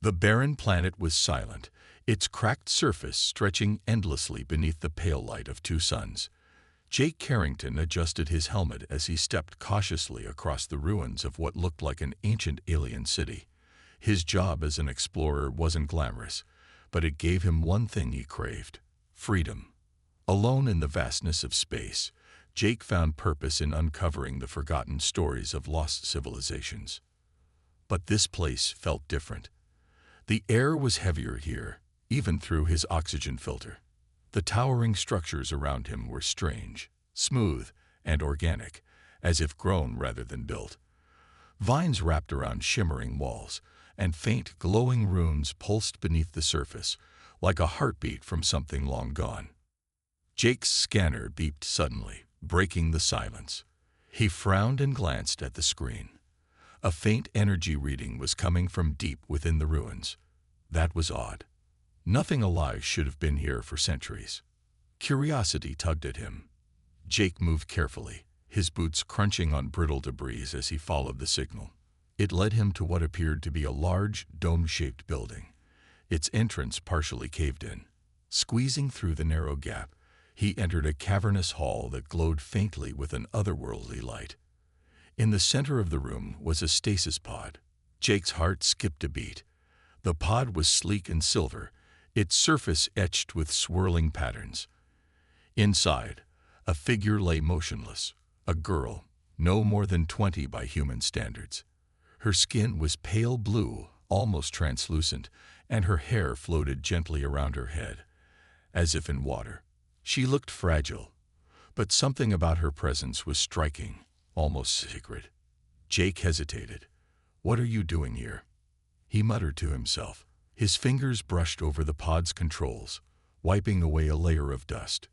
The barren planet was silent, its cracked surface stretching endlessly beneath the pale light of two suns. Jake Carrington adjusted his helmet as he stepped cautiously across the ruins of what looked like an ancient alien city. His job as an explorer wasn't glamorous, but it gave him one thing he craved: freedom. Alone in the vastness of space, Jake found purpose in uncovering the forgotten stories of lost civilizations. But this place felt different. The air was heavier here, even through his oxygen filter. The towering structures around him were strange, smooth, and organic, as if grown rather than built. Vines wrapped around shimmering walls, and faint, glowing runes pulsed beneath the surface, like a heartbeat from something long gone. Jake's scanner beeped suddenly, breaking the silence. He frowned and glanced at the screen. A faint energy reading was coming from deep within the ruins. That was odd. Nothing alive should have been here for centuries. Curiosity tugged at him. Jake moved carefully, his boots crunching on brittle debris as he followed the signal. It led him to what appeared to be a large, dome-shaped building, its entrance partially caved in. Squeezing through the narrow gap, he entered a cavernous hall that glowed faintly with an otherworldly light. In the center of the room was a stasis pod. Jake's heart skipped a beat. The pod was sleek and silver, its surface etched with swirling patterns. Inside, a figure lay motionless, a girl, no more than 20 by human standards. Her skin was pale blue, almost translucent, and her hair floated gently around her head, as if in water. She looked fragile, but something about her presence was striking, almost sacred. Jake hesitated. "What are you doing here?" he muttered to himself. His fingers brushed over the pod's controls, wiping away a layer of dust.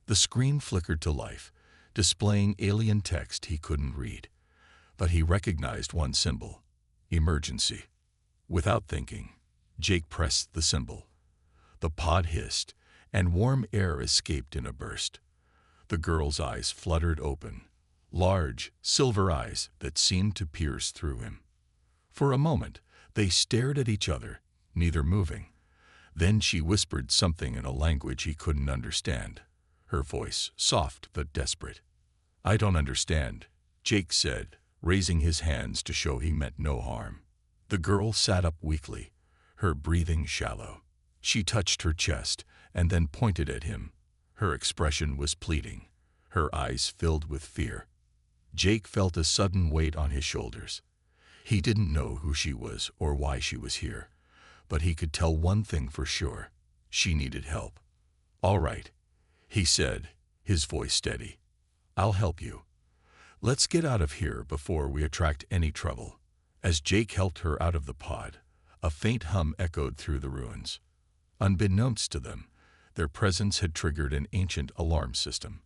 The screen flickered to life, displaying alien text he couldn't read. But he recognized one symbol: emergency. Without thinking, Jake pressed the symbol. The pod hissed, and warm air escaped in a burst. The girl's eyes fluttered open, large, silver eyes that seemed to pierce through him. For a moment, they stared at each other, neither moving. Then she whispered something in a language he couldn't understand, her voice soft but desperate. "I don't understand," Jake said, raising his hands to show he meant no harm. The girl sat up weakly, her breathing shallow. She touched her chest and then pointed at him. Her expression was pleading, her eyes filled with fear. Jake felt a sudden weight on his shoulders. He didn't know who she was or why she was here, but he could tell one thing for sure: she needed help. "All right," he said, his voice steady. "I'll help you. Let's get out of here before we attract any trouble." As Jake helped her out of the pod, a faint hum echoed through the ruins. Unbeknownst to them, their presence had triggered an ancient alarm system.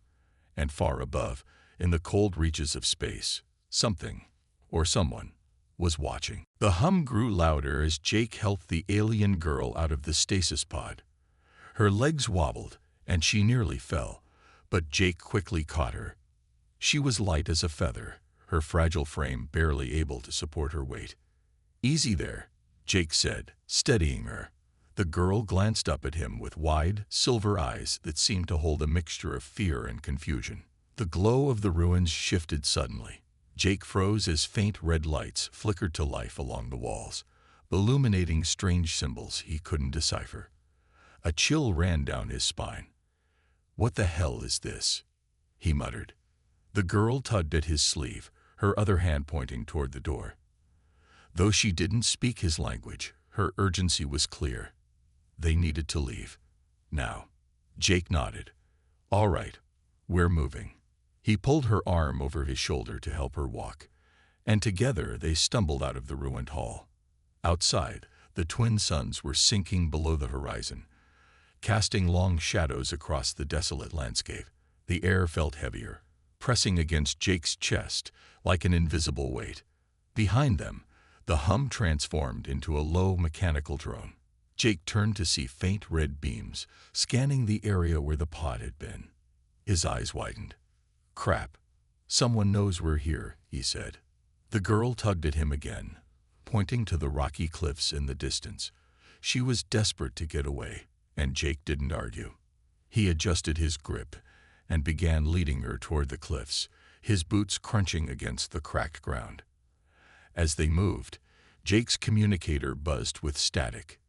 And far above, in the cold reaches of space, something, or someone, was watching. The hum grew louder as Jake helped the alien girl out of the stasis pod. Her legs wobbled, and she nearly fell, but Jake quickly caught her. She was light as a feather, her fragile frame barely able to support her weight. "Easy there," Jake said, steadying her. The girl glanced up at him with wide, silver eyes that seemed to hold a mixture of fear and confusion. The glow of the ruins shifted suddenly. Jake froze as faint red lights flickered to life along the walls, illuminating strange symbols he couldn't decipher. A chill ran down his spine. "What the hell is this?" he muttered. The girl tugged at his sleeve, her other hand pointing toward the door. Though she didn't speak his language, her urgency was clear. They needed to leave. Now. Jake nodded. "All right, we're moving." He pulled her arm over his shoulder to help her walk, and together they stumbled out of the ruined hall. Outside, the twin suns were sinking below the horizon, casting long shadows across the desolate landscape. The air felt heavier, pressing against Jake's chest like an invisible weight. Behind them, the hum transformed into a low mechanical drone. Jake turned to see faint red beams, scanning the area where the pod had been. His eyes widened. "Crap. Someone knows we're here," he said. The girl tugged at him again, pointing to the rocky cliffs in the distance. She was desperate to get away, and Jake didn't argue. He adjusted his grip and began leading her toward the cliffs, his boots crunching against the cracked ground. As they moved, Jake's communicator buzzed with static.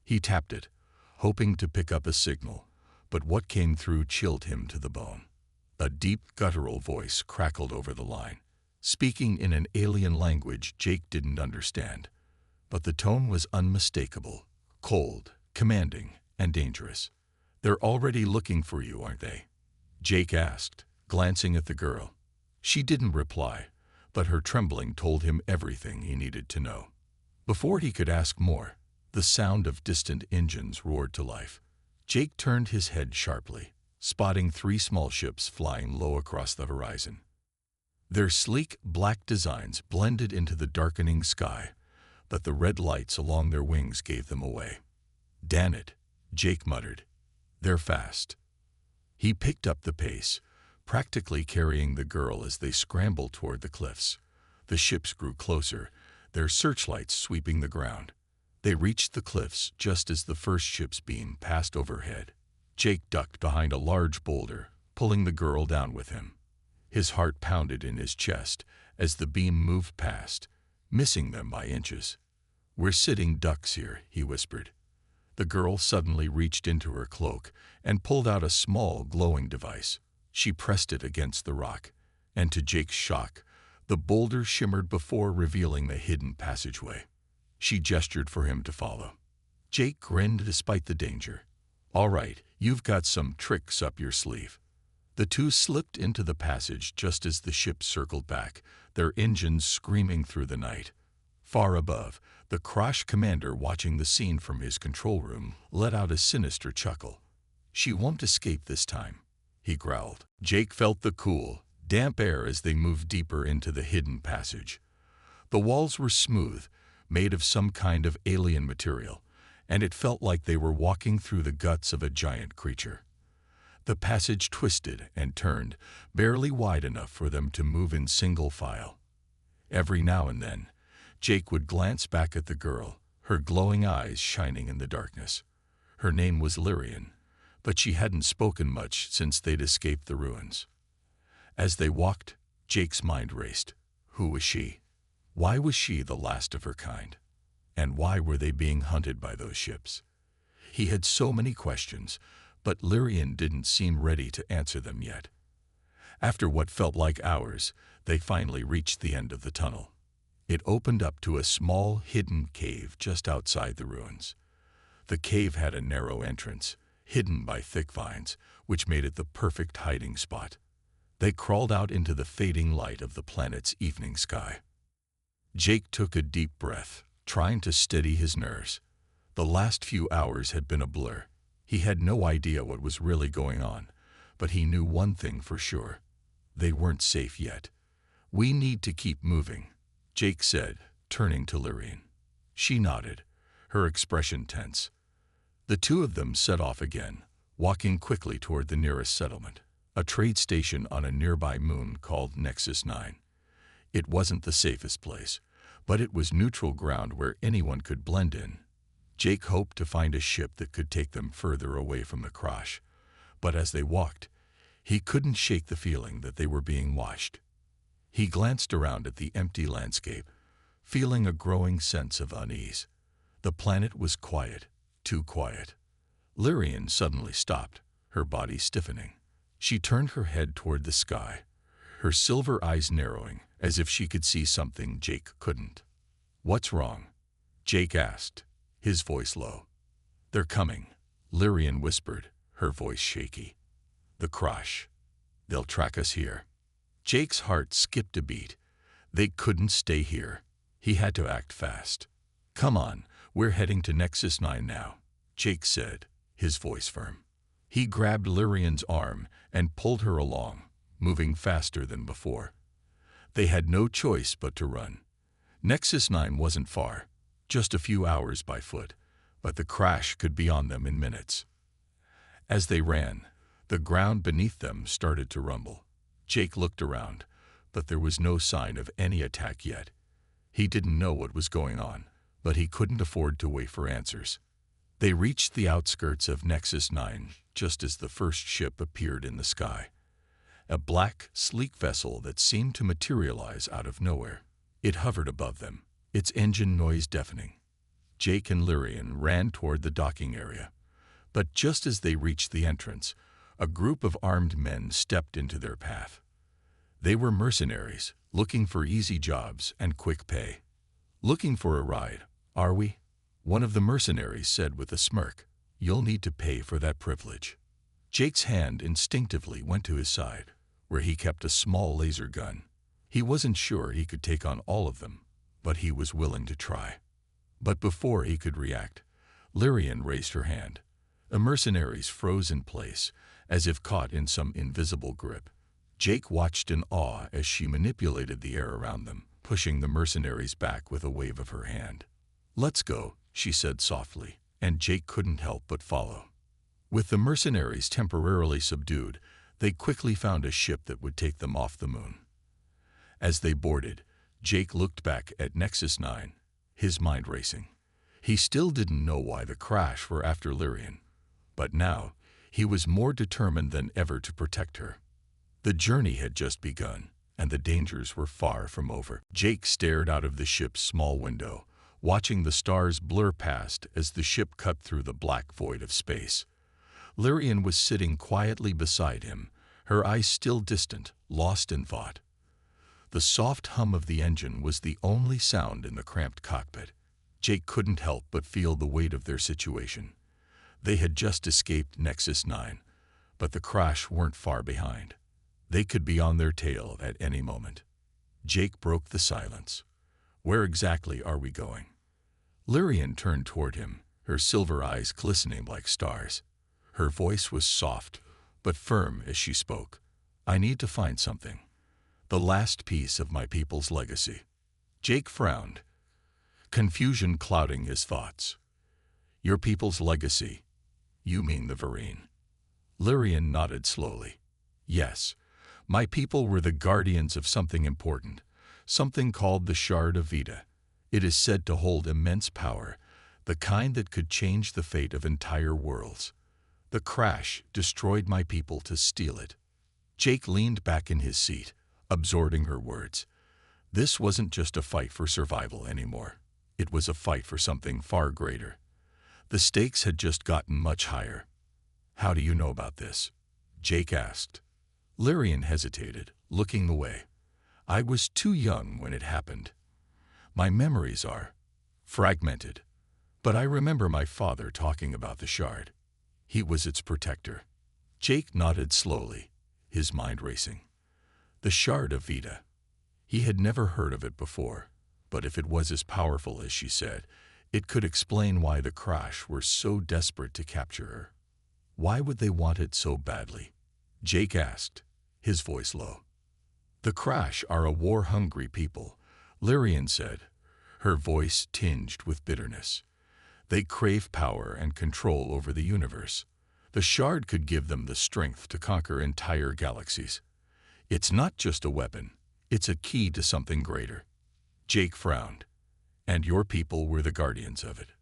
He tapped it, hoping to pick up a signal, but what came through chilled him to the bone. A deep, guttural voice crackled over the line, speaking in an alien language Jake didn't understand. But the tone was unmistakable, cold, commanding, and dangerous. "They're already looking for you, aren't they?" Jake asked, glancing at the girl. She didn't reply, but her trembling told him everything he needed to know. Before he could ask more, the sound of distant engines roared to life. Jake turned his head sharply, spotting 3 small ships flying low across the horizon. Their sleek, black designs blended into the darkening sky, but the red lights along their wings gave them away. "Damn it," Jake muttered. "They're fast." He picked up the pace, practically carrying the girl as they scrambled toward the cliffs. The ships grew closer, their searchlights sweeping the ground. They reached the cliffs just as the first ship's beam passed overhead. Jake ducked behind a large boulder, pulling the girl down with him. His heart pounded in his chest as the beam moved past, missing them by inches. "We're sitting ducks here," he whispered. The girl suddenly reached into her cloak and pulled out a small, glowing device. She pressed it against the rock, and to Jake's shock, the boulder shimmered before revealing the hidden passageway. She gestured for him to follow. Jake grinned despite the danger. "All right, you've got some tricks up your sleeve." The two slipped into the passage just as the ship circled back, their engines screaming through the night. Far above, the Crash commander, watching the scene from his control room, let out a sinister chuckle. "She won't escape this time," he growled. Jake felt the cool, damp air as they moved deeper into the hidden passage. The walls were smooth, made of some kind of alien material, and it felt like they were walking through the guts of a giant creature. The passage twisted and turned, barely wide enough for them to move in single file. Every now and then, Jake would glance back at the girl, her glowing eyes shining in the darkness. Her name was Lyrian, but she hadn't spoken much since they'd escaped the ruins. As they walked, Jake's mind raced. Who was she? Why was she the last of her kind? And why were they being hunted by those ships? He had so many questions, but Lyrian didn't seem ready to answer them yet. After what felt like hours, they finally reached the end of the tunnel. It opened up to a small, hidden cave just outside the ruins. The cave had a narrow entrance, hidden by thick vines, which made it the perfect hiding spot. They crawled out into the fading light of the planet's evening sky. Jake took a deep breath, trying to steady his nerves. The last few hours had been a blur. He had no idea what was really going on, but he knew one thing for sure. They weren't safe yet. "We need to keep moving," Jake said, turning to Lyrian. She nodded, her expression tense. The two of them set off again, walking quickly toward the nearest settlement, a trade station on a nearby moon called Nexus 9. It wasn't the safest place, but it was neutral ground where anyone could blend in. Jake hoped to find a ship that could take them further away from the Crash, but as they walked, he couldn't shake the feeling that they were being watched. He glanced around at the empty landscape, feeling a growing sense of unease. The planet was quiet, too quiet. Lyrian suddenly stopped, her body stiffening. She turned her head toward the sky, her silver eyes narrowing, as if she could see something Jake couldn't. "What's wrong?" Jake asked, his voice low. "They're coming," Lyrian whispered, her voice shaky. "The Crash. They'll track us here." Jake's heart skipped a beat. They couldn't stay here. He had to act fast. "Come on, we're heading to Nexus 9 now," Jake said, his voice firm. He grabbed Lyrian's arm and pulled her along, moving faster than before. They had no choice but to run. Nexus 9 wasn't far, just a few hours by foot, but the Crash could be on them in minutes. As they ran, the ground beneath them started to rumble. Jake looked around, but there was no sign of any attack yet. He didn't know what was going on, but he couldn't afford to wait for answers. They reached the outskirts of Nexus 9 just as the first ship appeared in the sky. A black, sleek vessel that seemed to materialize out of nowhere. It hovered above them, its engine noise deafening. Jake and Lyrian ran toward the docking area. But just as they reached the entrance, a group of armed men stepped into their path. They were mercenaries, looking for easy jobs and quick pay. "Looking for a ride, are we?" one of the mercenaries said with a smirk. "You'll need to pay for that privilege." Jake's hand instinctively went to his side, where he kept a small laser gun. He wasn't sure he could take on all of them, but he was willing to try. But before he could react, Lyrian raised her hand. The mercenaries froze in place, as if caught in some invisible grip. Jake watched in awe as she manipulated the air around them, pushing the mercenaries back with a wave of her hand. "Let's go," she said softly, and Jake couldn't help but follow. With the mercenaries temporarily subdued, they quickly found a ship that would take them off the moon. As they boarded, Jake looked back at Nexus 9, his mind racing. He still didn't know why the crash were after Lyrian, but now he was more determined than ever to protect her. The journey had just begun, and the dangers were far from over. Jake stared out of the ship's small window, watching the stars blur past as the ship cut through the black void of space. Lyrian was sitting quietly beside him, her eyes still distant, lost in thought. The soft hum of the engine was the only sound in the cramped cockpit. Jake couldn't help but feel the weight of their situation. They had just escaped Nexus 9, but the crash weren't far behind. They could be on their tail at any moment. Jake broke the silence. "Where exactly are we going?" Lyrian turned toward him, her silver eyes glistening like stars. Her voice was soft, but firm as she spoke. "I need to find something. The last piece of my people's legacy." Jake frowned, confusion clouding his thoughts. "Your people's legacy? You mean the Varine?" Lyrian nodded slowly. "Yes. My people were the guardians of something important, something called the Shard of Vita. It is said to hold immense power, the kind that could change the fate of entire worlds. The crash destroyed my people to steal it." Jake leaned back in his seat, absorbing her words. This wasn't just a fight for survival anymore. It was a fight for something far greater. The stakes had just gotten much higher. "How do you know about this?" Jake asked. Lyrian hesitated, looking away. "I was too young when it happened. My memories are fragmented, but I remember my father talking about the shard. He was its protector." Jake nodded slowly, his mind racing. The Shard of Vita. He had never heard of it before, but if it was as powerful as she said, it could explain why the crash were so desperate to capture her. Why would they want it so badly? Jake asked, his voice low. "The crash are a war-hungry people," Lyrian said, her voice tinged with bitterness. "They crave power and control over the universe. The shard could give them the strength to conquer entire galaxies. It's not just a weapon, it's a key to something greater." Jake frowned. "And your people were the guardians of it?"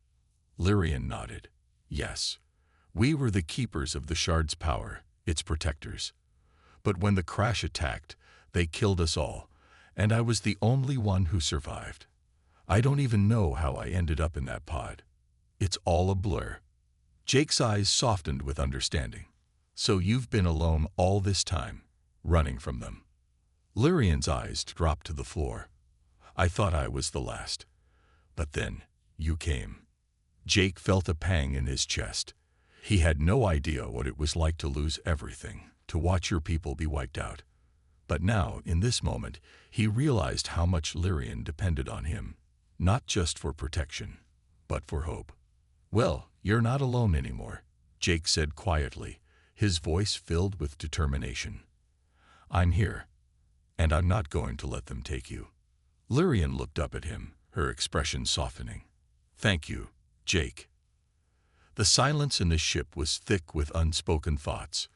Lyrian nodded. "Yes. We were the keepers of the shard's power, its protectors. But when the crash attacked, they killed us all, and I was the only one who survived. I don't even know how I ended up in that pod. It's all a blur." Jake's eyes softened with understanding. "So you've been alone all this time, running from them." Lyrian's eyes dropped to the floor. "I thought I was the last. But then, you came." Jake felt a pang in his chest. He had no idea what it was like to lose everything, to watch your people be wiped out. But now, in this moment, he realized how much Lyrian depended on him, not just for protection, but for hope. "Well, you're not alone anymore," Jake said quietly, his voice filled with determination. "I'm here, and I'm not going to let them take you." Lyrian looked up at him, her expression softening. "Thank you, Jake." The silence in the ship was thick with unspoken thoughts.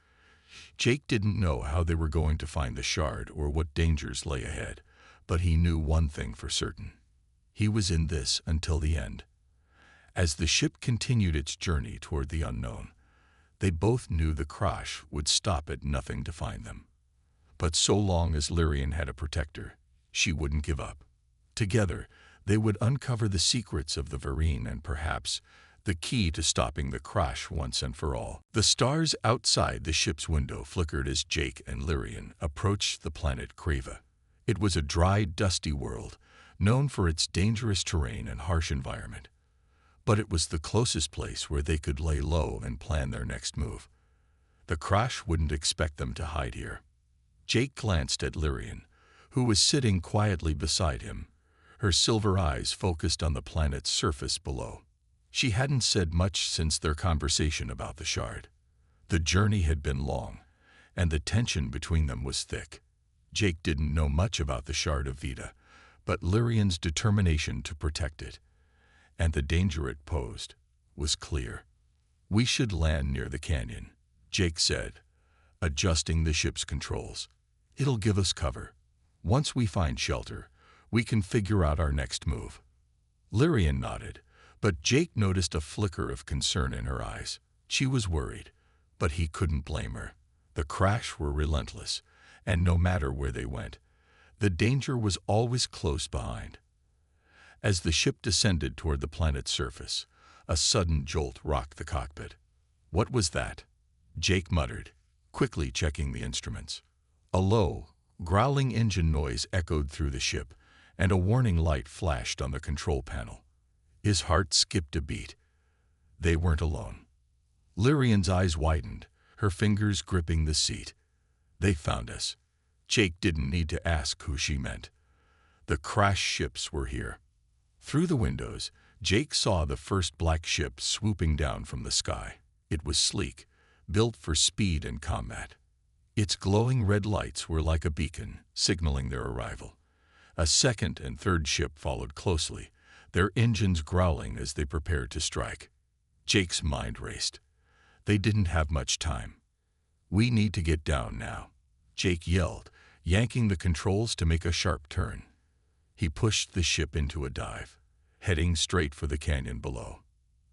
Jake didn't know how they were going to find the shard or what dangers lay ahead, but he knew one thing for certain. He was in this until the end. As the ship continued its journey toward the unknown, they both knew the crash would stop at nothing to find them. But so long as Lyrian had a protector, she wouldn't give up. Together, they would uncover the secrets of the Vereen and perhaps the key to stopping the crash once and for all. The stars outside the ship's window flickered as Jake and Lyrian approached the planet Creva. It was a dry, dusty world, known for its dangerous terrain and harsh environment. But it was the closest place where they could lay low and plan their next move. The crash wouldn't expect them to hide here. Jake glanced at Lyrian, who was sitting quietly beside him, her silver eyes focused on the planet's surface below. She hadn't said much since their conversation about the shard. The journey had been long, and the tension between them was thick. Jake didn't know much about the Shard of Vita, but Lyrian's determination to protect it, and the danger it posed, was clear. "We should land near the canyon," Jake said, adjusting the ship's controls. "It'll give us cover. Once we find shelter, we can figure out our next move." Lyrian nodded, but Jake noticed a flicker of concern in her eyes. She was worried, but he couldn't blame her. The crash were relentless, and no matter where they went, the danger was always close behind. As the ship descended toward the planet's surface, a sudden jolt rocked the cockpit. "What was that?" Jake muttered, quickly checking the instruments. A low, growling engine noise echoed through the ship, and a warning light flashed on the control panel. His heart skipped a beat. They weren't alone. Lyrian's eyes widened, her fingers gripping the seat. "They found us." Jake didn't need to ask who she meant. The crashed ships were here. Through the windows, Jake saw the first black ship swooping down from the sky. It was sleek, built for speed and combat. Its glowing red lights were like a beacon, signaling their arrival. A second and third ship followed closely, their engines growling as they prepared to strike. Jake's mind raced. They didn't have much time. "We need to get down now," Jake yelled, yanking the controls to make a sharp turn. He pushed the ship into a dive, heading straight for the canyon below.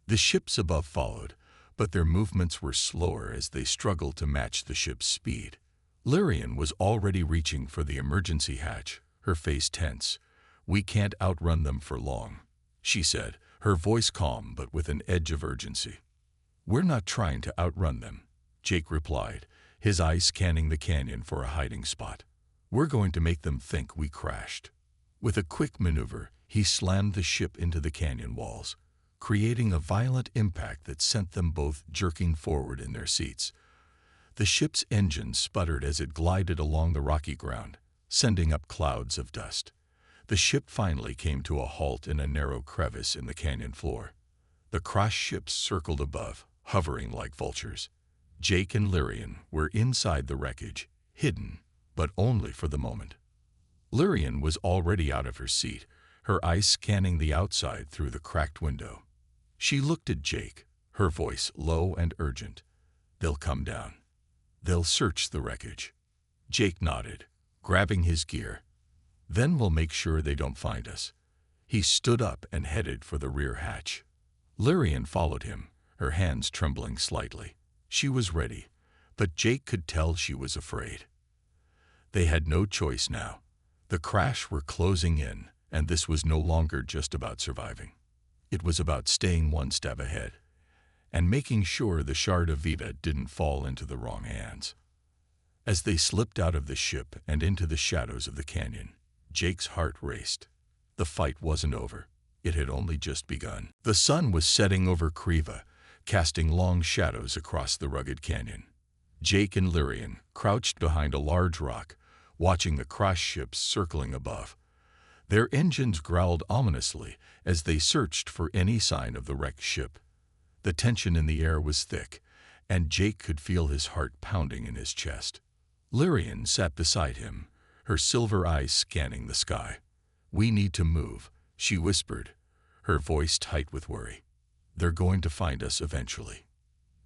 The ships above followed, but their movements were slower as they struggled to match the ship's speed. Lyrian was already reaching for the emergency hatch, her face tense. "We can't outrun them for long," she said, her voice calm but with an edge of urgency. "We're not trying to outrun them," Jake replied, his eyes scanning the canyon for a hiding spot. "We're going to make them think we crashed." With a quick maneuver, he slammed the ship into the canyon walls, creating a violent impact that sent them both jerking forward in their seats. The ship's engine sputtered as it glided along the rocky ground, sending up clouds of dust. The ship finally came to a halt in a narrow crevice in the canyon floor. The crashed ships circled above, hovering like vultures. Jake and Lyrian were inside the wreckage, hidden, but only for the moment. Lyrian was already out of her seat, her eyes scanning the outside through the cracked window. She looked at Jake, her voice low and urgent. "They'll come down. They'll search the wreckage." Jake nodded, grabbing his gear. "Then we'll make sure they don't find us." He stood up and headed for the rear hatch. Lyrian followed him, her hands trembling slightly. She was ready, but Jake could tell she was afraid. They had no choice now. The crash were closing in, and this was no longer just about surviving. It was about staying one step ahead, and making sure the Shard of Vita didn't fall into the wrong hands. As they slipped out of the ship and into the shadows of the canyon, Jake's heart raced. The fight wasn't over. It had only just begun. The sun was setting over Creva, casting long shadows across the rugged canyon. Jake and Lyrian crouched behind a large rock, watching the crashed ships circling above. Their engines growled ominously as they searched for any sign of the wrecked ship. The tension in the air was thick, and Jake could feel his heart pounding in his chest. Lyrian sat beside him, her silver eyes scanning the sky. "We need to move," she whispered, her voice tight with worry. "They're going to find us eventually."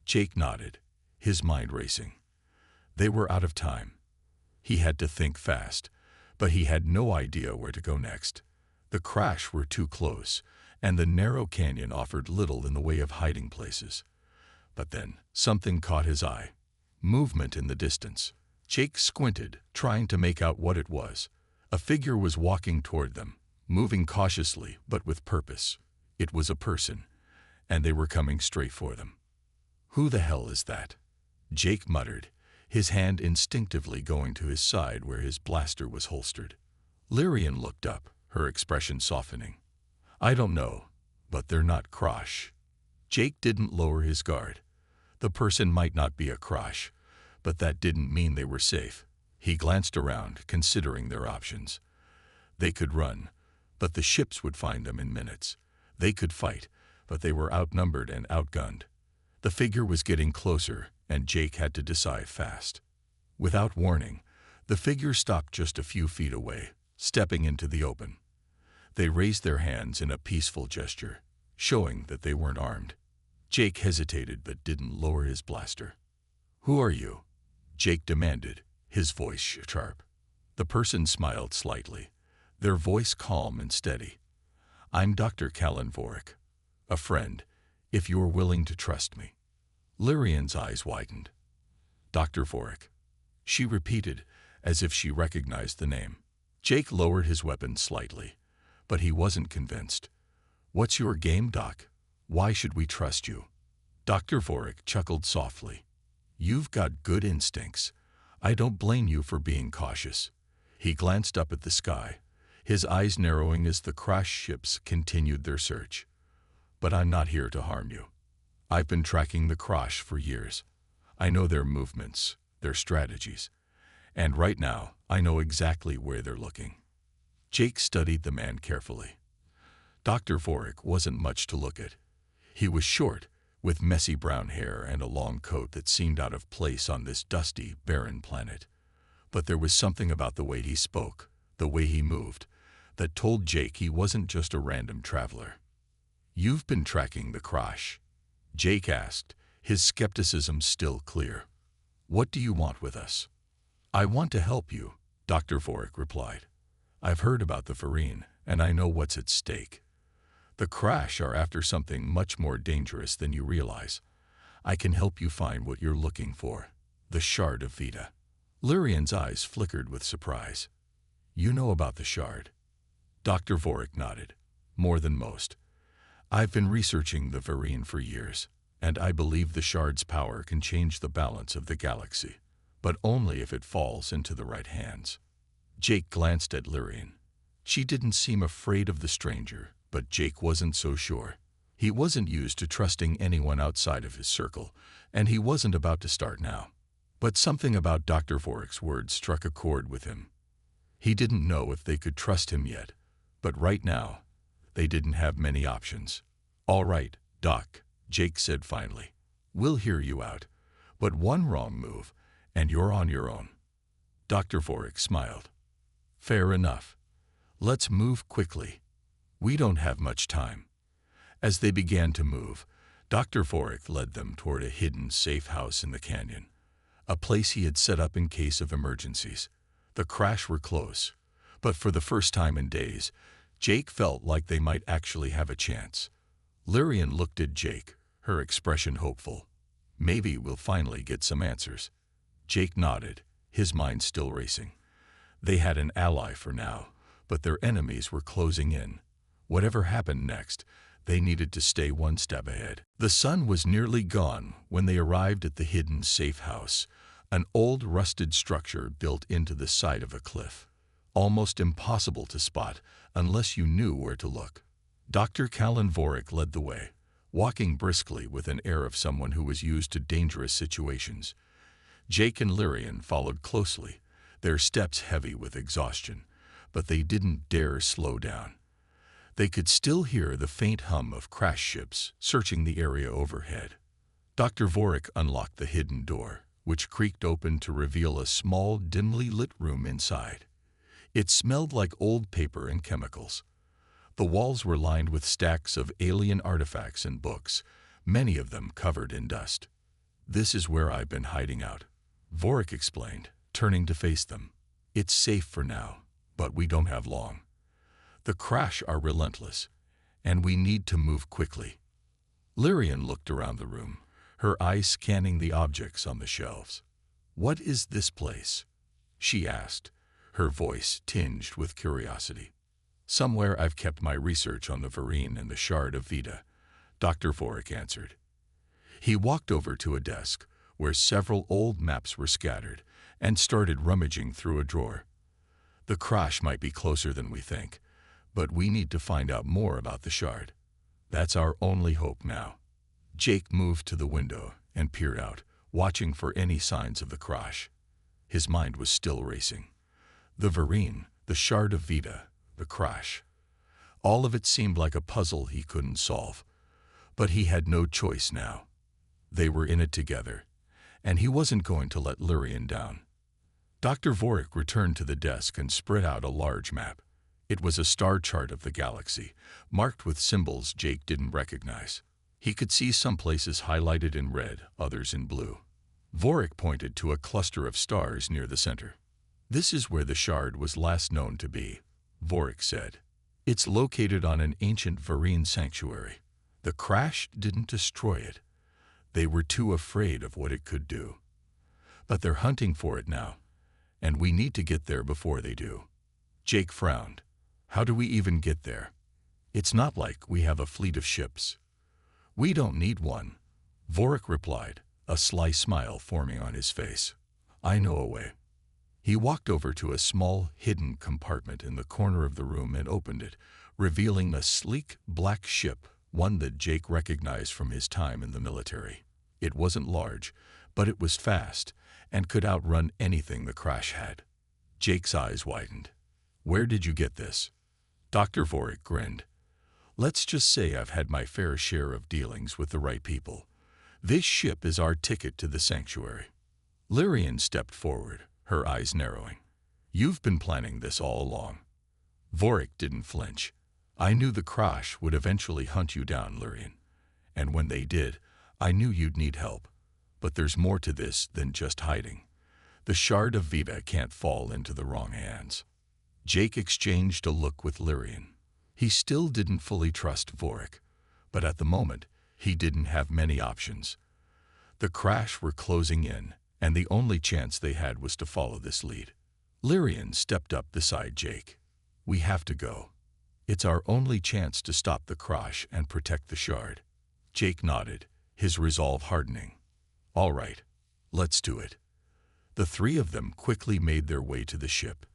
Jake nodded, his mind racing. They were out of time. He had to think fast, but he had no idea where to go next. The crash were too close, and the narrow canyon offered little in the way of hiding places. But then, something caught his eye. Movement in the distance. Jake squinted, trying to make out what it was. A figure was walking toward them, moving cautiously but with purpose. It was a person, and they were coming straight for them. "Who the hell is that?" Jake muttered, his hand instinctively going to his side where his blaster was holstered. Lyrian looked up, her expression softening. "I don't know, but they're not Krosh." Jake didn't lower his guard. The person might not be a Krosh, but that didn't mean they were safe. He glanced around, considering their options. They could run, but the ships would find them in minutes. They could fight, but they were outnumbered and outgunned. The figure was getting closer, and Jake had to decide fast. Without warning, the figure stopped just a few feet away, stepping into the open. They raised their hands in a peaceful gesture, showing that they weren't armed. Jake hesitated but didn't lower his blaster. "Who are you?" Jake demanded, his voice sharp. The person smiled slightly, their voice calm and steady. "I'm Dr. Callan Vorick, a friend, if you're willing to trust me." Lyrian's eyes widened. "Dr. Vorick," she repeated, as if she recognized the name. Jake lowered his weapon slightly, but he wasn't convinced. "What's your game, Doc? Why should we trust you?" Dr. Vorick chuckled softly. "You've got good instincts. I don't blame you for being cautious." He glanced up at the sky, his eyes narrowing as the crash ships continued their search. "But I'm not here to harm you. I've been tracking the Krosh for years. I know their movements, their strategies, and right now I know exactly where they're looking." Jake studied the man carefully. Dr. Vorick wasn't much to look at. He was short, with messy brown hair and a long coat that seemed out of place on this dusty, barren planet. But there was something about the way he spoke, the way he moved, that told Jake he wasn't just a random traveler. "You've been tracking the Krosh?" Jake asked, his skepticism still clear. "What do you want with us?" "I want to help you," Dr. Vorick replied. "I've heard about the Farine, and I know what's at stake. The Krosh are after something much more dangerous than you realize. I can help you find what you're looking for, the Shard of Vita." Lyrian's eyes flickered with surprise. "You know about the Shard?" Dr. Vorick nodded. "More than most. I've been researching the Farine for years, and I believe the Shard's power can change the balance of the galaxy, but only if it falls into the right hands." Jake glanced at Lyrian. She didn't seem afraid of the stranger, but Jake wasn't so sure. He wasn't used to trusting anyone outside of his circle, and he wasn't about to start now. But something about Dr. Vorick's words struck a chord with him. He didn't know if they could trust him yet, but right now, they didn't have many options. "All right, Doc," Jake said finally. "We'll hear you out, but one wrong move, and you're on your own." Dr. Vorick smiled. "Fair enough. Let's move quickly. We don't have much time." As they began to move, Dr. Vorick led them toward a hidden, safe house in the canyon, a place he had set up in case of emergencies. The Krosh were close, but for the first time in days, Jake felt like they might actually have a chance. Lyrian looked at Jake, her expression hopeful. "Maybe we'll finally get some answers." Jake nodded, his mind still racing. They had an ally for now, but their enemies were closing in. Whatever happened next, they needed to stay one step ahead. The sun was nearly gone when they arrived at the hidden safe house, an old rusted structure built into the side of a cliff. Almost impossible to spot unless you knew where to look. Dr. Callan Vorick led the way, walking briskly with an air of someone who was used to dangerous situations. Jake and Lyrian followed closely, their steps heavy with exhaustion, but they didn't dare slow down. They could still hear the faint hum of crash ships searching the area overhead. Dr. Vorick unlocked the hidden door, which creaked open to reveal a small, dimly lit room inside. It smelled like old paper and chemicals. The walls were lined with stacks of alien artifacts and books, many of them covered in dust. "This is where I've been hiding out," Vorick explained, turning to face them. "It's safe for now, but we don't have long." The crash are relentless, and we need to move quickly. Lyrian looked around the room, her eyes scanning the objects on the shelves. "What is this place?" she asked, her voice tinged with curiosity. "Somewhere I've kept my research on the Varine and the Shard of Vita," Dr. Vorik answered. He walked over to a desk where several old maps were scattered and started rummaging through a drawer. "The crash might be closer than we think, but we need to find out more about the shard. That's our only hope now." Jake moved to the window and peered out, watching for any signs of the crash. His mind was still racing. The Varine, the Shard of Vita, the crash. All of it seemed like a puzzle he couldn't solve. But he had no choice now. They were in it together, and he wasn't going to let Lyrian down. Dr. Vorik returned to the desk and spread out a large map. It was a star chart of the galaxy, marked with symbols Jake didn't recognize. He could see some places highlighted in red, others in blue. Vorik pointed to a cluster of stars near the center. "This is where the shard was last known to be," Vorik said. "It's located on an ancient Varine sanctuary. The crash didn't destroy it. They were too afraid of what it could do. But they're hunting for it now, and we need to get there before they do." Jake frowned. "How do we even get there? It's not like we have a fleet of ships." "We don't need one," Vorik replied, a sly smile forming on his face. "I know a way." He walked over to a small, hidden compartment in the corner of the room and opened it, revealing a sleek, black ship, one that Jake recognized from his time in the military. It wasn't large, but it was fast and could outrun anything the crash had. Jake's eyes widened. "Where did you get this?" Dr. Vorik grinned. "Let's just say I've had my fair share of dealings with the right people. This ship is our ticket to the sanctuary." Lyrian stepped forward, her eyes narrowing. "You've been planning this all along." Vorik didn't flinch. "I knew the crash would eventually hunt you down, Lyrian. And when they did, I knew you'd need help. But there's more to this than just hiding. The Shard of Vita can't fall into the wrong hands." Jake exchanged a look with Lyrian. He still didn't fully trust Vorik, but at the moment, he didn't have many options. The crash were closing in, and the only chance they had was to follow this lead. Lyrian stepped up beside Jake. "We have to go. It's our only chance to stop the crash and protect the shard." Jake nodded, his resolve hardening. "All right, let's do it." The three of them quickly made their way to the ship.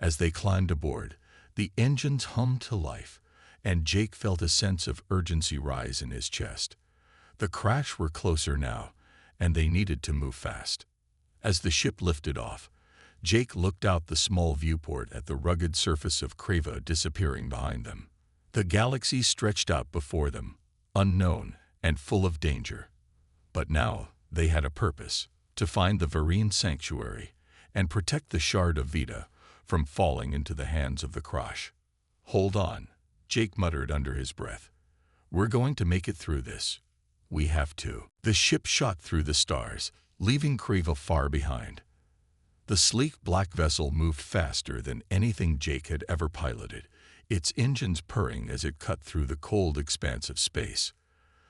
As they climbed aboard, the engines hummed to life, and Jake felt a sense of urgency rise in his chest. The crash were closer now, and they needed to move fast. As the ship lifted off, Jake looked out the small viewport at the rugged surface of Creva disappearing behind them. The galaxy stretched out before them, unknown and full of danger. But now they had a purpose: to find the Varine sanctuary and protect the Shard of Vita from falling into the hands of the crash. "Hold on," Jake muttered under his breath. "We're going to make it through this. We have to." The ship shot through the stars, leaving Creva far behind. The sleek black vessel moved faster than anything Jake had ever piloted, its engines purring as it cut through the cold expanse of space.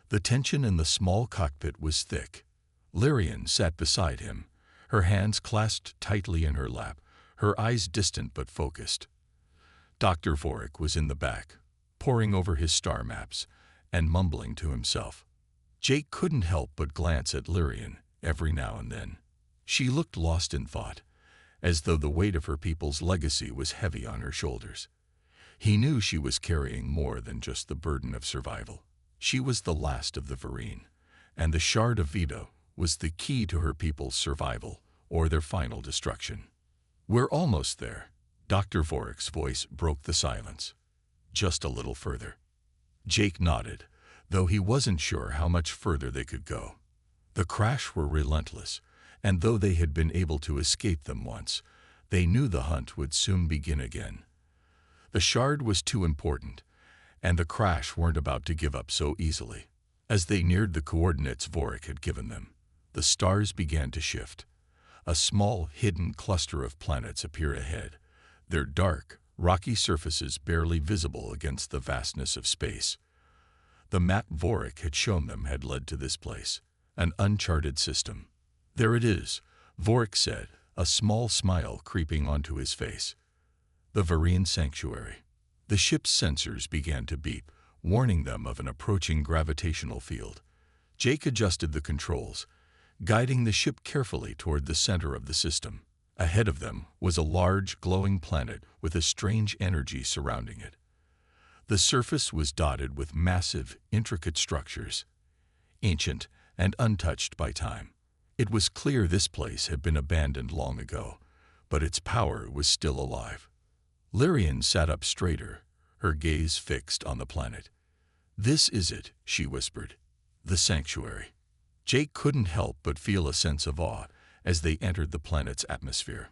The tension in the small cockpit was thick. Lyrian sat beside him, her hands clasped tightly in her lap, her eyes distant but focused. Dr. Vorik was in the back, poring over his star maps and mumbling to himself. Jake couldn't help but glance at Lyrian every now and then. She looked lost in thought, as though the weight of her people's legacy was heavy on her shoulders. He knew she was carrying more than just the burden of survival. She was the last of the Varine, and the Shard of Vita was the key to her people's survival or their final destruction. "We're almost there." Dr. Vorik's voice broke the silence. "Just a little further." Jake nodded, though he wasn't sure how much further they could go. The crash were relentless, and though they had been able to escape them once, they knew the hunt would soon begin again. The shard was too important, and the crash weren't about to give up so easily. As they neared the coordinates Vorik had given them, the stars began to shift. A small, hidden cluster of planets appeared ahead, their dark, rocky surfaces barely visible against the vastness of space. The map Vorik had shown them had led to this place, an uncharted system. "There it is," Vorik said, a small smile creeping onto his face. The Varian sanctuary. The ship's sensors began to beep, warning them of an approaching gravitational field. Jake adjusted the controls, guiding the ship carefully toward the center of the system. Ahead of them was a large, glowing planet with a strange energy surrounding it. The surface was dotted with massive, intricate structures, ancient and untouched by time. It was clear this place had been abandoned long ago, but its power was still alive. Lyrian sat up straighter, her gaze fixed on the planet. "This is it," she whispered. "The sanctuary." Jake couldn't help but feel a sense of awe as they entered the planet's atmosphere.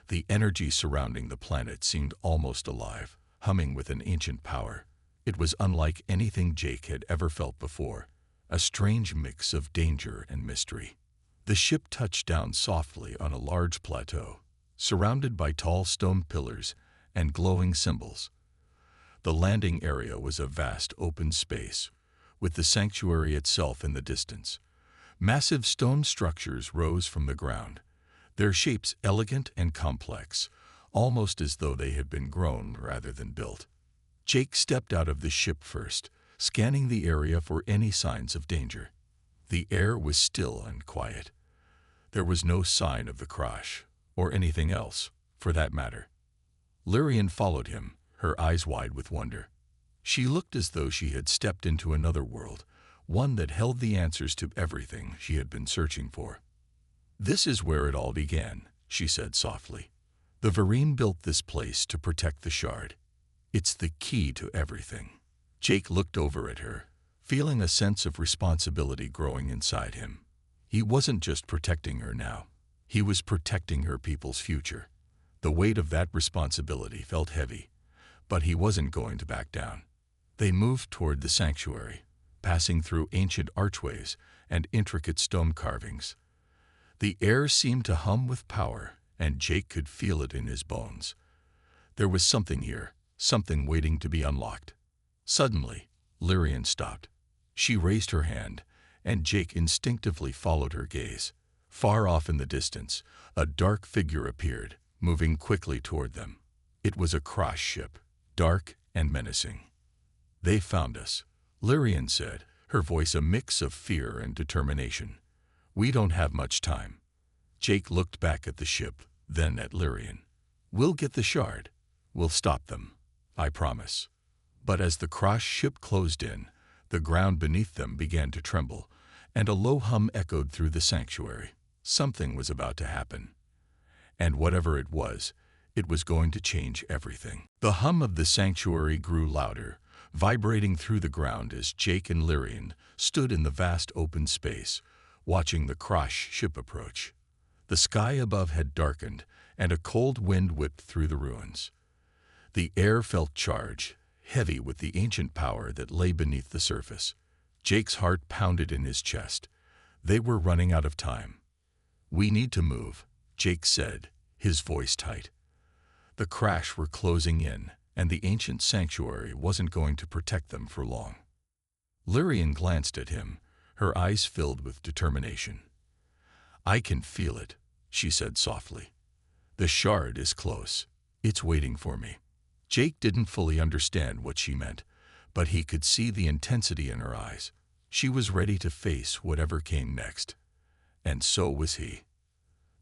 The energy surrounding the planet seemed almost alive, humming with an ancient power. It was unlike anything Jake had ever felt before, a strange mix of danger and mystery. The ship touched down softly on a large plateau, surrounded by tall stone pillars and glowing symbols. The landing area was a vast open space, with the sanctuary itself in the distance. Massive stone structures rose from the ground, their shapes elegant and complex, almost as though they had been grown rather than built. Jake stepped out of the ship first, scanning the area for any signs of danger. The air was still and quiet. There was no sign of the crash, or anything else, for that matter. Lyrian followed him, her eyes wide with wonder. She looked as though she had stepped into another world, one that held the answers to everything she had been searching for. "This is where it all began," she said softly. "The Vareen built this place to protect the shard. It's the key to everything." Jake looked over at her, feeling a sense of responsibility growing inside him. He wasn't just protecting her now. He was protecting her people's future. The weight of that responsibility felt heavy, but he wasn't going to back down. They moved toward the sanctuary, passing through ancient archways and intricate stone carvings. The air seemed to hum with power, and Jake could feel it in his bones. There was something here, something waiting to be unlocked. Suddenly, Lyrian stopped. She raised her hand, and Jake instinctively followed her gaze. Far off in the distance, a dark figure appeared, moving quickly toward them. It was a Krosh ship, dark and menacing. "They found us," Lyrian said, her voice a mix of fear and determination. "We don't have much time." Jake looked back at the ship, then at Lyrian. "We'll get the shard. We'll stop them. I promise." But as the Krosh ship closed in, the ground beneath them began to tremble, and a low hum echoed through the sanctuary. Something was about to happen. And whatever it was going to change everything. The hum of the sanctuary grew louder, vibrating through the ground as Jake and Lyrian stood in the vast open space, watching the Krosh ship approach. The sky above had darkened, and a cold wind whipped through the ruins. The air felt charged, heavy with the ancient power that lay beneath the surface. Jake's heart pounded in his chest. They were running out of time. "We need to move," Jake said, his voice tight. The Krosh were closing in, and the ancient sanctuary wasn't going to protect them for long. Lyrian glanced at him, her eyes filled with determination. "I can feel it," she said softly. "The shard is close. It's waiting for me." Jake didn't fully understand what she meant, but he could see the intensity in her eyes. She was ready to face whatever came next. And so was he.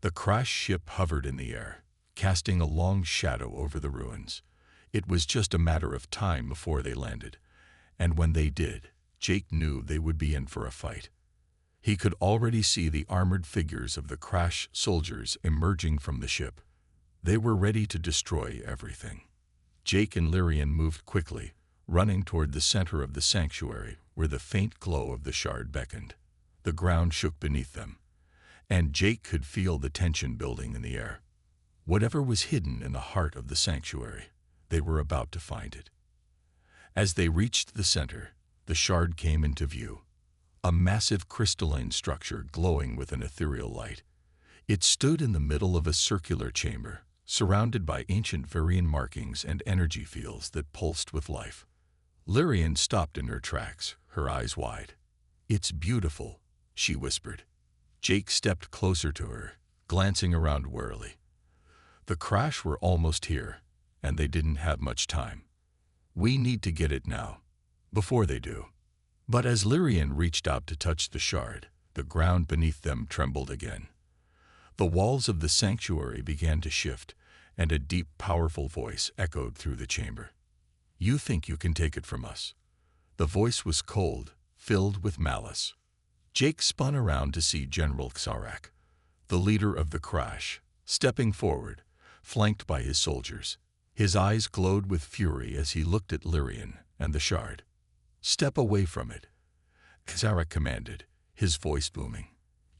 The Krosh ship hovered in the air, casting a long shadow over the ruins. It was just a matter of time before they landed, and when they did, Jake knew they would be in for a fight. He could already see the armored figures of the Krosh soldiers emerging from the ship. They were ready to destroy everything. Jake and Lyrian moved quickly, running toward the center of the sanctuary where the faint glow of the shard beckoned. The ground shook beneath them, and Jake could feel the tension building in the air. Whatever was hidden in the heart of the sanctuary, they were about to find it. As they reached the center, the shard came into view, a massive crystalline structure glowing with an ethereal light. It stood in the middle of a circular chamber, surrounded by ancient Varian markings and energy fields that pulsed with life. Lyrian stopped in her tracks, her eyes wide. "It's beautiful," she whispered. Jake stepped closer to her, glancing around warily. The crash were almost here, and they didn't have much time. "We need to get it now, before they do." But as Lyrian reached out to touch the shard, the ground beneath them trembled again. The walls of the sanctuary began to shift, and a deep, powerful voice echoed through the chamber. "You think you can take it from us?" The voice was cold, filled with malice. Jake spun around to see General Xarak, the leader of the crash, stepping forward, flanked by his soldiers. His eyes glowed with fury as he looked at Lyrian and the shard. "Step away from it," Xarak commanded, his voice booming.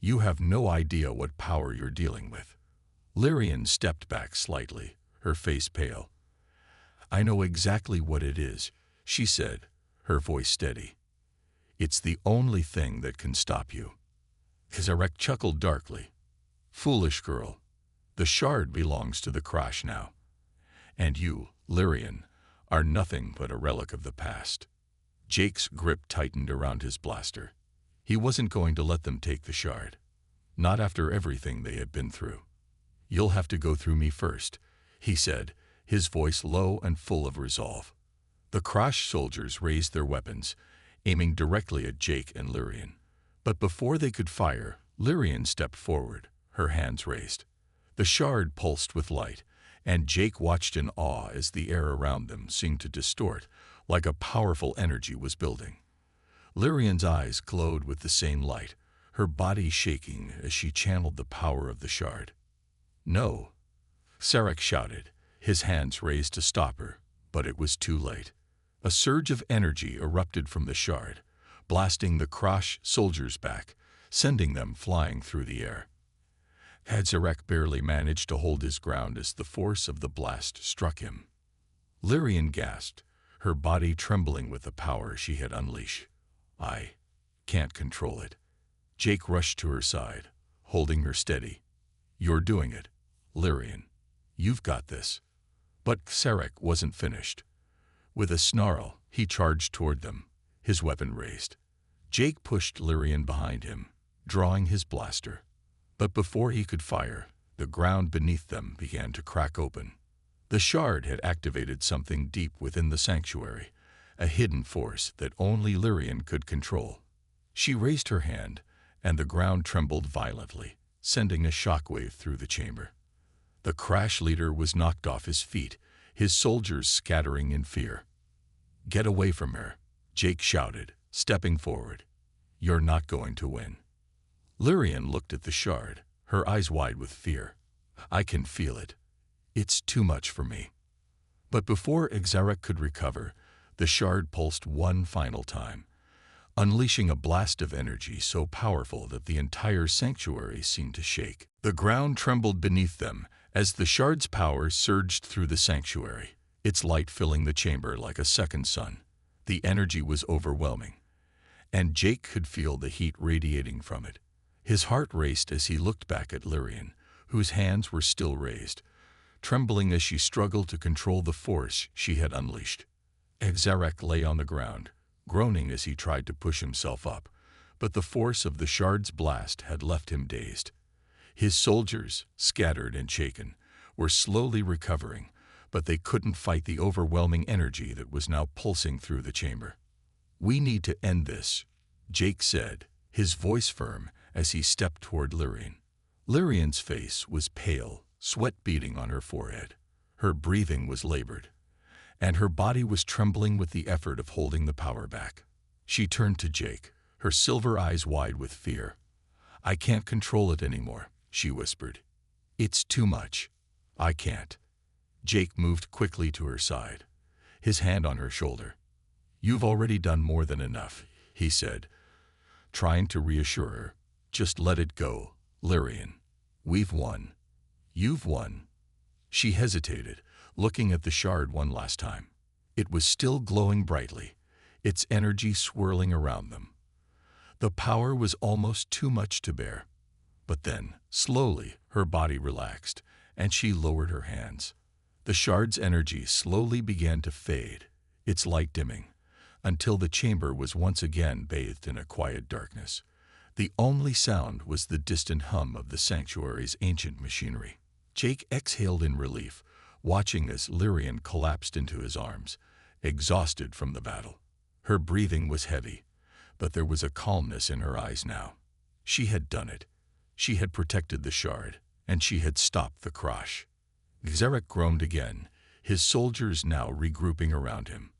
"You have no idea what power you're dealing with." Lyrian stepped back slightly, her face pale. "I know exactly what it is," she said, her voice steady. "It's the only thing that can stop you." Xarak chuckled darkly. "Foolish girl, the shard belongs to the crash now. And you, Lyrian, are nothing but a relic of the past." Jake's grip tightened around his blaster. He wasn't going to let them take the shard. Not after everything they had been through. "You'll have to go through me first," he said, his voice low and full of resolve. The crash soldiers raised their weapons, aiming directly at Jake and Lyrian. But before they could fire, Lyrian stepped forward, her hands raised. The shard pulsed with light, and Jake watched in awe as the air around them seemed to distort, like a powerful energy was building. Lyrian's eyes glowed with the same light, her body shaking as she channeled the power of the shard. "No!" Xarak shouted, his hands raised to stop her, but it was too late. A surge of energy erupted from the shard, blasting the crash soldiers back, sending them flying through the air. Xarak barely managed to hold his ground as the force of the blast struck him. Lyrian gasped, her body trembling with the power she had unleashed. "I can't control it." Jake rushed to her side, holding her steady. "You're doing it, Lyrian. You've got this." But Xarak wasn't finished. With a snarl, he charged toward them, his weapon raised. Jake pushed Lyrian behind him, drawing his blaster. But before he could fire, the ground beneath them began to crack open. The shard had activated something deep within the sanctuary, a hidden force that only Lyrian could control. She raised her hand, and the ground trembled violently, sending a shockwave through the chamber. The crash leader was knocked off his feet, his soldiers scattering in fear. "Get away from her," Jake shouted, stepping forward. "You're not going to win." Lyrian looked at the shard, her eyes wide with fear. "I can feel it. It's too much for me." But before Xarak could recover, the shard pulsed one final time, unleashing a blast of energy so powerful that the entire sanctuary seemed to shake. The ground trembled beneath them as the shard's power surged through the sanctuary, its light filling the chamber like a second sun. The energy was overwhelming, and Jake could feel the heat radiating from it. His heart raced as he looked back at Lyrian, whose hands were still raised, trembling as she struggled to control the force she had unleashed. Xarak lay on the ground, groaning as he tried to push himself up, but the force of the shard's blast had left him dazed. His soldiers, scattered and shaken, were slowly recovering, but they couldn't fight the overwhelming energy that was now pulsing through the chamber. "We need to end this," Jake said, his voice firm as he stepped toward Lyrian. Lyrian's face was pale, sweat beading on her forehead. Her breathing was labored, and her body was trembling with the effort of holding the power back. She turned to Jake, her silver eyes wide with fear. "I can't control it anymore," she whispered. "It's too much. I can't." Jake moved quickly to her side, his hand on her shoulder. "You've already done more than enough," he said, trying to reassure her. "Just let it go, Lyrian. We've won. You've won." She hesitated, looking at the shard one last time. It was still glowing brightly, its energy swirling around them. The power was almost too much to bear. But then, slowly, her body relaxed, and she lowered her hands. The shard's energy slowly began to fade, its light dimming, until the chamber was once again bathed in a quiet darkness. The only sound was the distant hum of the sanctuary's ancient machinery. Jake exhaled in relief, watching as Lyrian collapsed into his arms, exhausted from the battle. Her breathing was heavy, but there was a calmness in her eyes now. She had done it. She had protected the shard, and she had stopped the crash. Xeric groaned again, his soldiers now regrouping around him.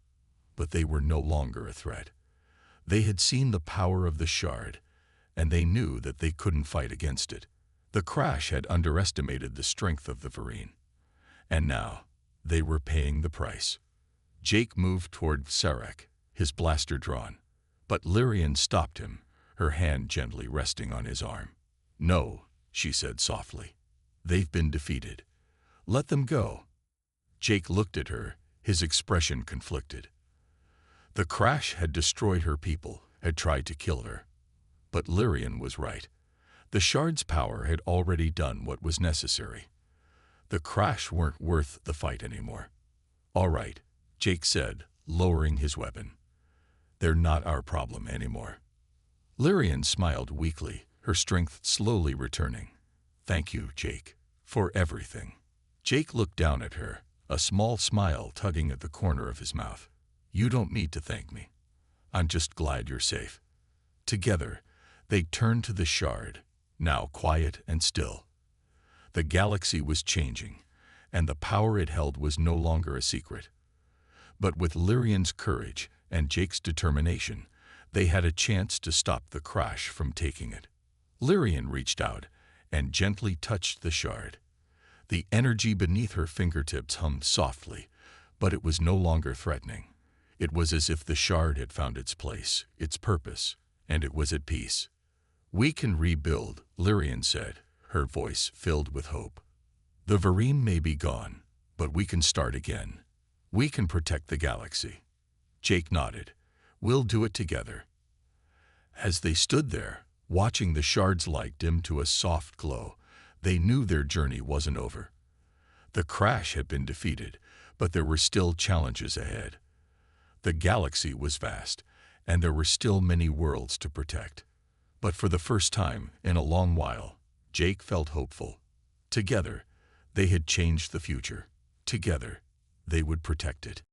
But they were no longer a threat. They had seen the power of the shard, and they knew that they couldn't fight against it. The crash had underestimated the strength of the Varine, and now they were paying the price. Jake moved toward Xeric, his blaster drawn, but Lyrian stopped him, her hand gently resting on his arm. "No," she said softly. "They've been defeated. Let them go." Jake looked at her, his expression conflicted. The crash had destroyed her people, had tried to kill her. But Lyrian was right. The shard's power had already done what was necessary. The crash weren't worth the fight anymore. "All right," Jake said, lowering his weapon. "They're not our problem anymore." Lyrian smiled weakly, her strength slowly returning. "Thank you, Jake, for everything." Jake looked down at her, a small smile tugging at the corner of his mouth. "You don't need to thank me. I'm just glad you're safe." Together, they turned to the shard, now quiet and still. The galaxy was changing, and the power it held was no longer a secret. But with Lyrian's courage and Jake's determination, they had a chance to stop the crash from taking it. Lyrian reached out and gently touched the shard. The energy beneath her fingertips hummed softly, but it was no longer threatening. It was as if the shard had found its place, its purpose, and it was at peace. "We can rebuild," Lyrian said, her voice filled with hope. "The Varine may be gone, but we can start again. We can protect the galaxy." Jake nodded. "We'll do it together." As they stood there, watching the shard's light dim to a soft glow, they knew their journey wasn't over. The crash had been defeated, but there were still challenges ahead. The galaxy was vast, and there were still many worlds to protect. But for the first time in a long while, Jake felt hopeful. Together, they had changed the future. Together, they would protect it.